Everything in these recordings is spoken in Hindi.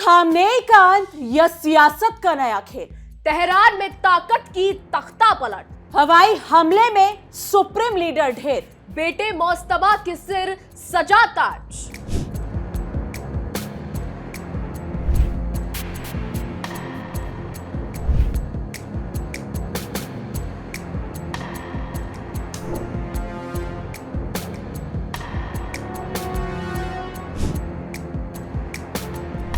खामनेई का अंत या सियासत का नया खेल। तेहरान में ताकत की तख्ता पलट। हवाई हमले में सुप्रीम लीडर ढेर। बेटे मोस्तबा के सिर सजा ताज।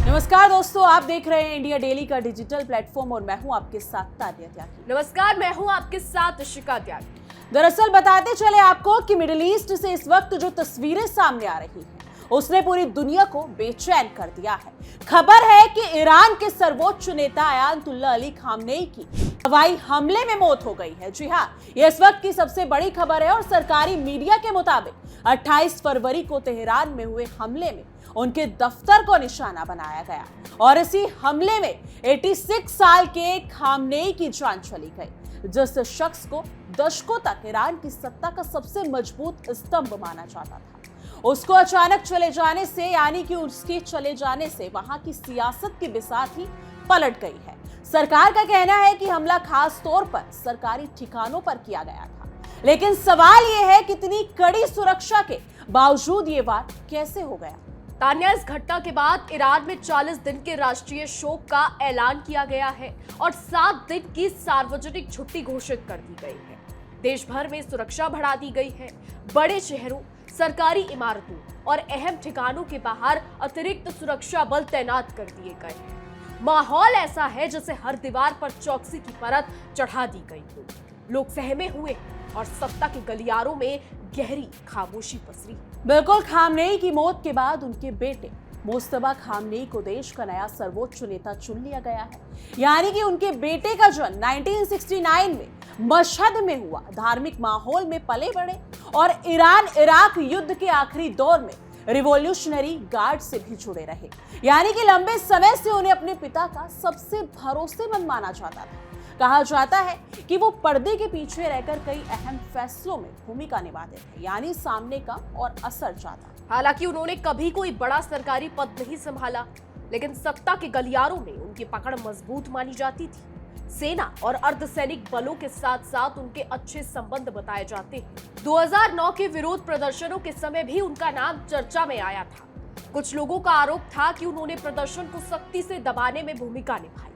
नमस्कार दोस्तों, आप देख रहे हैं इंडिया डेली का डिजिटल प्लेटफॉर्म और मैं हूं आपके साथ तानिया त्यागी। नमस्कार, मैं हूं आपके साथ इशिका त्यागी। दरअसल बताते चले आपको कि मिडिल ईस्ट से इस वक्त जो तस्वीरें सामने आ रही हैं उसने पूरी दुनिया को बेचैन कर दिया है। खबर है कि ईरान के सर्वोच्च नेता अयातुल्लाह अली खामनेई की हवाई हमले में मौत हो गई है। जी हाँ, ये इस वक्त की सबसे बड़ी खबर है और सरकारी मीडिया के मुताबिक 28 फरवरी को तेहरान में हुए हमले में उनके दफ्तर को निशाना बनाया गया और इसी हमले में 86 साल के खामनेई की जान चली गई, जिस शख्स को दशकों तक ईरान की सत्ता का सबसे मजबूत स्तंभ माना जाता था। उसको अचानक चले जाने से, यानी कि उसके चले जाने से वहां की सियासत की बिसात ही पलट गई है। सरकार का कहना है कि हमला खास तौर पर सरकारी ठिकानों पर किया गया था, लेकिन सवाल यह है कि इतनी कड़ी सुरक्षा के बावजूद ये वार कैसे हो गया। तानिया, इस घटना के बाद ईरान में 40 दिन के राष्ट्रीय शोक का ऐलान किया गया है और 7 दिन की सार्वजनिक छुट्टी घोषित कर दी गई है। देश भर में सुरक्षा बढ़ा दी गई है। बड़े शहरों, सरकारी इमारतों और अहम ठिकानों के बाहर अतिरिक्त सुरक्षा बल तैनात कर दिए गए हैं। माहौल ऐसा है जैसे हर दीवार पर चौकसी की परत चढ़ा दी गई हो। लोग सहमे हुए और सत्ता के गलियारों में गहरी खामोशी पसरी। बिल्कुल, खामनेई की मौत के बाद उनके बेटे मोस्तबा खामनेई को देश का नया सर्वोच्च नेता चुन लिया गया है। यानी कि उनके बेटे का जन्म 1969 में मशहद में हुआ, धार्मिक माहौल में पले बढ़े और ईरान इराक युद्ध के आखिरी दौर में रिवॉल्यूशनरी गार्ड से भी जुड़े रहे। यानी कि लंबे समय से उन्हें अपने पिता का सबसे भरोसेमंद माना जाता था। कहा जाता है कि वो पर्दे के पीछे रहकर कई अहम फैसलों में भूमिका निभाते थे, यानी सामने का और असर ज्यादा। हालांकि उन्होंने कभी कोई बड़ा सरकारी पद नहीं संभाला, लेकिन सत्ता के गलियारों में उनकी पकड़ मजबूत मानी जाती थी। सेना और अर्धसैनिक बलों के साथ साथ उनके अच्छे संबंध बताए जाते हैं। 2009 के विरोध प्रदर्शनों के समय भी उनका नाम चर्चा में आया था। कुछ लोगों का आरोप था कि उन्होंने प्रदर्शन को सख्ती से दबाने में भूमिका निभाई।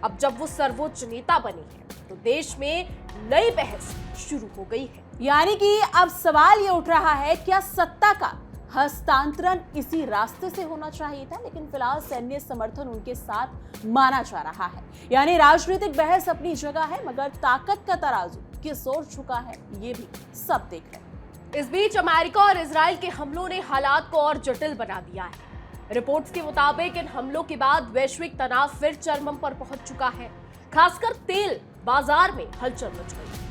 अब जब वो सर्वोच्च नेता बने हैं तो देश में नई बहस शुरू हो गई है। यानी कि अब सवाल ये उठ रहा है, क्या सत्ता का हस्तांतरण इसी रास्ते से होना चाहिए था? लेकिन फिलहाल सैन्य समर्थन उनके साथ माना जा रहा है। यानी राजनीतिक बहस अपनी जगह है, मगर ताकत का तराजू किस ओर झुका है ये भी सब देख रहे हैं। इस बीच अमेरिका और इजराइल के हमलों ने हालात को और जटिल बना दिया है। रिपोर्ट्स के मुताबिक इन हमलों के बाद वैश्विक तनाव फिर चरम पर पहुंच चुका है। खासकर तेल बाजार में हलचल मच गई।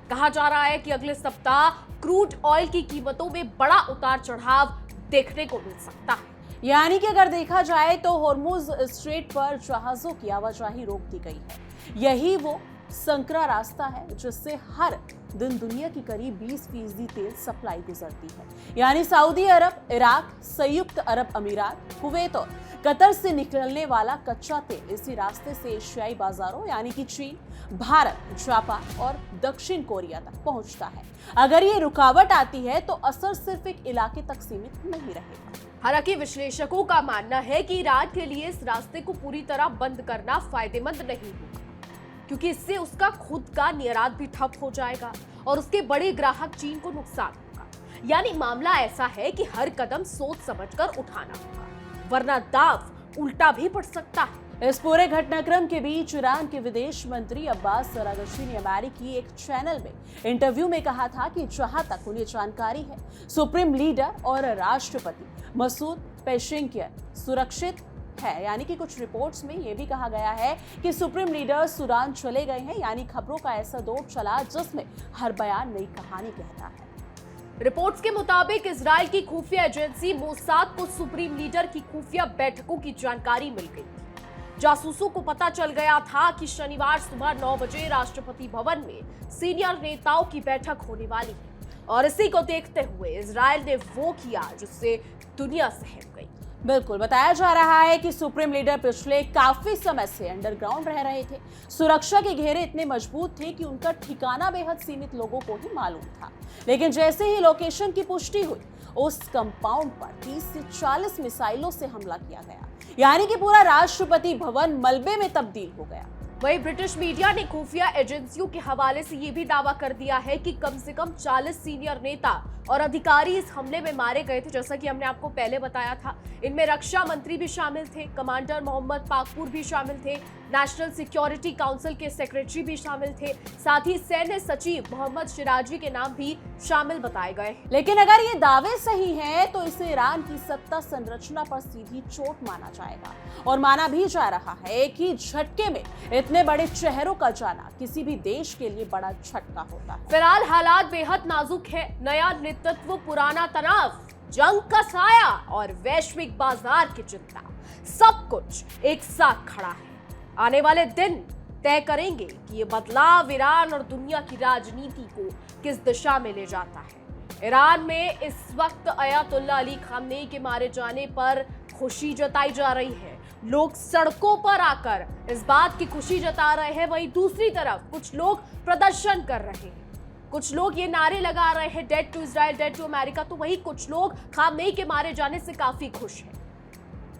कहा जा रहा है कि अगले सप्ताह क्रूड ऑयल की कीमतों में बड़ा उतार चढ़ाव देखने को मिल सकता है। यानी कि अगर देखा जाए तो होर्मुज स्ट्रेट पर जहाजों की आवाजाही रोक दी गई है। यही वो संकरा रास्ता है जिससे हर दिन दुनिया की करीब 20% तेल सप्लाई गुजरती है। यानी सऊदी अरब, इराक, संयुक्त अरब अमीरात, कुवैत और कतर से निकलने वाला कच्चा तेल इसी रास्ते से एशियाई बाजारों यानी कि चीन, भारत, जापान और दक्षिण कोरिया तक पहुंचता है। अगर ये रुकावट आती है तो असर सिर्फ एक इलाके तक सीमित नहीं रहेगा। हालांकि विश्लेषकों का मानना है कि ईरान के लिए इस रास्ते को पूरी तरह बंद करना फायदेमंद नहीं होगा, क्योंकि इससे उसका खुद का निर्यात भी ठप हो जाएगा और उसके बड़े ग्राहक चीन को नुकसान होगा। यानी मामला ऐसा है कि हर कदम सोच समझकर उठाना होगा, वरना दांव उल्टा भी पड़ सकता है। इस पूरे घटनाक्रम के बीच ईरान के विदेश मंत्री अब्बास अरागची ने अमेरिकी एक चैनल में इंटरव्यू में कहा था कि जहां तक उन्हें जानकारी है, सुप्रीम लीडर और राष्ट्रपति मसूद पेशेंकियन सुरक्षित है। यानी कि कुछ रिपोर्ट्स में यह भी कहा गया है कि सुप्रीम लीडर सूडान चले गए हैं। यानी खबरों का ऐसा दौर चला जिसमें हर बयान नई कहानी कहता है। रिपोर्ट्स के मुताबिक इजराइल की खुफिया एजेंसी मोसाद को सुप्रीम लीडर की खुफिया बैठकों की जानकारी मिल गई थी। जासूसों को पता चल गया था कि शनिवार सुबह 9 बजे राष्ट्रपति भवन में सीनियर नेताओं की बैठक होने वाली है और इसी को देखते हुए इजराइल ने वो किया जिससे दुनिया सहम गई। बिल्कुल, बताया जा रहा है कि सुप्रीम लीडर पिछले काफी समय से अंडरग्राउंड रह रहे थे। सुरक्षा के घेरे इतने मजबूत थे कि उनका ठिकाना बेहद सीमित लोगों को ही मालूम था। लेकिन जैसे ही लोकेशन की पुष्टि हुई, उस कंपाउंड पर 30 से 40 मिसाइलों से हमला किया गया, यानी कि पूरा राष्ट्रपति भवन मलबे में तब्दील हो गया। वहीं ब्रिटिश मीडिया ने खुफिया एजेंसियों के हवाले से ये भी दावा कर दिया है कि कम से कम 40 सीनियर नेता और अधिकारी इस हमले में मारे गए थे, जैसा कि हमने आपको पहले बताया था। इनमें रक्षा मंत्री भी शामिल थे, कमांडर मोहम्मद पाकपुर भी शामिल थे, नेशनल सिक्योरिटी काउंसिल के सेक्रेटरी भी शामिल थे, साथ ही सैन्य सचिव मोहम्मद शिराजी के नाम भी शामिल बताए गए। लेकिन अगर ये दावे सही हैं, तो इसे ईरान की सत्ता संरचना पर सीधी चोट माना जाएगा। और माना भी जा रहा है कि झटके में इतने बड़े चेहरों का जाना किसी भी देश के लिए बड़ा झटका होता है। फिलहाल हालात बेहद नाजुक है। नया नेतृत्व, पुराना तनाव, जंग का साया और वैश्विक बाजार की चिंता, सब कुछ एक साथ खड़ा है। आने वाले दिन तय करेंगे कि ये बदलाव ईरान और दुनिया की राजनीति को किस दिशा में ले जाता है। ईरान में इस वक्त अयातुल्ला अली खामनेई के मारे जाने पर खुशी जताई जा रही है। लोग सड़कों पर आकर इस बात की खुशी जता रहे हैं। वहीं दूसरी तरफ कुछ लोग प्रदर्शन कर रहे हैं, कुछ लोग ये नारे लगा रहे हैं, dead to Israel, dead to America. तो वहीं कुछ लोग खामनेई के मारे जाने से काफी खुश हैं।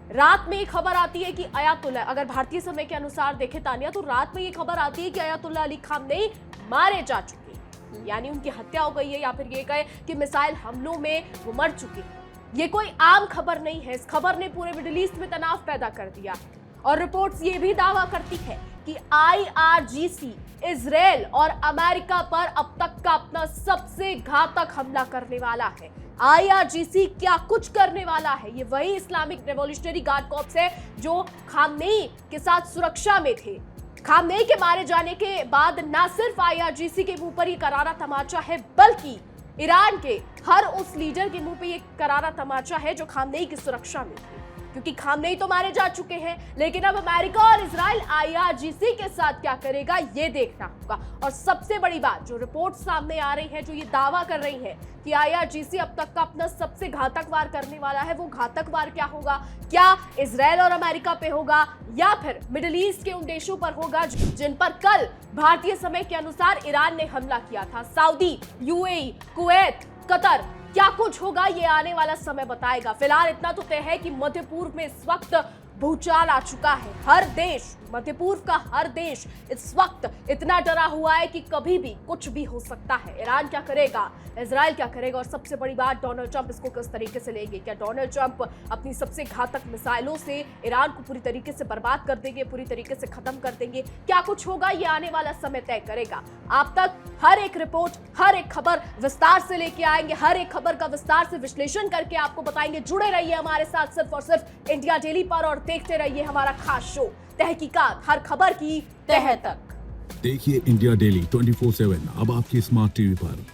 रात में ये खबर आती है कि अयातुल्ला, अगर भारतीय समय के अनुसार देखें तानिया, तो रात में ये खबर आती है कि अयातुल्ला अली खामनेई मारे जा चुके हैं, यानी उनकी हत्या हो गई है, या फिर ये कहे कि मिसाइल हमलों में वो मर चुके हैं। ये कोई आम खबर नहीं है। इस खबर ने पूरे मिडिल ईस्ट में तनाव पैदा कर दिया है। और रिपोर्ट्स ये भी दावा करती है कि IRGC इजराइल और अमेरिका पर अब तक का अपना सबसे घातक हमला करने वाला है। IRGC क्या कुछ करने वाला है? ये वही इस्लामिक रेवोल्यूशनरी गार्ड कॉर्प्स है जो खामनेई के साथ सुरक्षा में थे। खामनेई के मारे जाने के बाद न सिर्फ IRGC के मुंह पर ये करारा तमाचा है, बल्कि ईरान के हर उस लीडर के मुंह पे ये करारा तमाचा है जो खामनेई की सुरक्षा में थे, क्योंकि खामनेई तो मारे जा चुके हैं। लेकिन अब अमेरिका और इजराइल IRGC के साथ क्या करेगा, ये देखना होगा। और सबसे बड़ी बात जो रिपोर्ट सामने आ रही है, जो ये दावा कर रही है कि IRGC अब तक का अपना सबसे घातक वार करने वाला है, वो घातक वार क्या होगा? क्या इजराइल और अमेरिका पे होगा, या फिर मिडिल ईस्ट के उन देशों पर होगा जिन पर कल भारतीय समय के अनुसार ईरान ने हमला किया था? सऊदी, UAE, कुवैत, कतर, क्या कुछ होगा ये आने वाला समय बताएगा। फिलहाल इतना तो तय है कि मध्य पूर्व में इस वक्त भूचाल आ चुका है। हर देश, मध्य पूर्व का हर देश इस वक्त इतना डरा हुआ है कि कभी भी कुछ भी हो सकता है। ईरान क्या करेगा, इजराइल क्या करेगा, और सबसे बड़ी बात, डोनाल्ड ट्रंप इसको किस तरीके से लेंगे? क्या डोनाल्ड ट्रंप अपनी सबसे घातक मिसाइलों से ईरान को पूरी तरीके से बर्बाद कर देंगे, पूरी तरीके से खत्म कर देंगे? क्या कुछ होगा ये आने वाला समय तय करेगा। आप तक हर एक रिपोर्ट, हर एक खबर विस्तार से लेके आएंगे, हर एक खबर का विस्तार से विश्लेषण करके आपको बताएंगे। जुड़े रहिए हमारे साथ सिर्फ और सिर्फ इंडिया डेली पर और देखते रहिए हमारा खास शो तहकीकात, हर खबर की तह तक। देखिए इंडिया डेली 24/7 अब आपके स्मार्ट टीवी पर।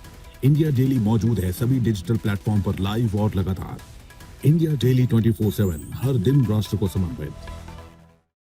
इंडिया डेली मौजूद है सभी डिजिटल प्लेटफॉर्म पर लाइव और लगातार। इंडिया डेली 24/7 हर दिन राष्ट्र को समर्पित।